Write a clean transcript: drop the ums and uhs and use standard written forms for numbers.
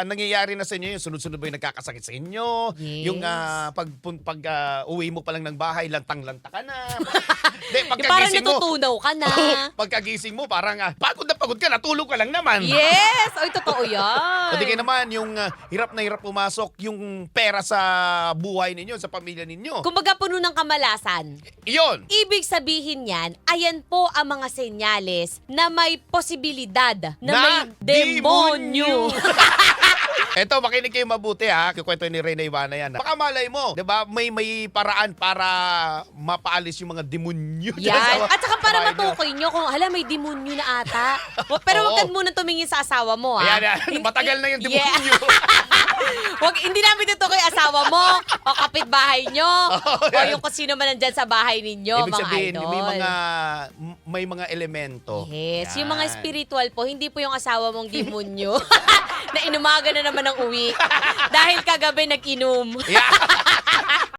nangyayari na sa inyo yung sunod-sunod ba yung nagkakasakit sa inyo? Yes. Yung pag uwi mo pa lang ng bahay, lantang-lanta ka na. Di, Yung parang pagkagising mo, natutunaw ka na. pagkagising mo, parang pagod na pagod ka, natulog ka lang naman. Yes! Oy, totoo yan. O di kayo naman, yung hirap na hirap pumasok yung pera sa buhay ninyo, sa pamilya ninyo. Kumbaga puno ng kamalasan. Iyon! Ibig sabihin yan, ayan po ang mga senyales na may posibilidad na may demonyo. Eto, makinig kayo mabuti ha. Kikwento ni Reyna Ivana yan. Baka malay mo, di ba? May paraan para mapaalis yung mga demonyo. dyan Yan. sa At saka para bahay nyo. matukoy nyo kung, hala, may demonyo na ata. Pero Oo. huwag ka muna tumingin sa asawa mo, ha? Ayan, matagal na yung demonyo. Hindi namin tutukoy asawa mo, o kapitbahay nyo, o yan. yung kung sino man nandyan sa bahay ninyo, Ibig mga sabihin, idol. may mga elemento. Yes, yung Yan. mga spiritual po, hindi po yung asawa mong demonyo na inumaga na naman ng uwi dahil kagabi nag-inom. Yeah.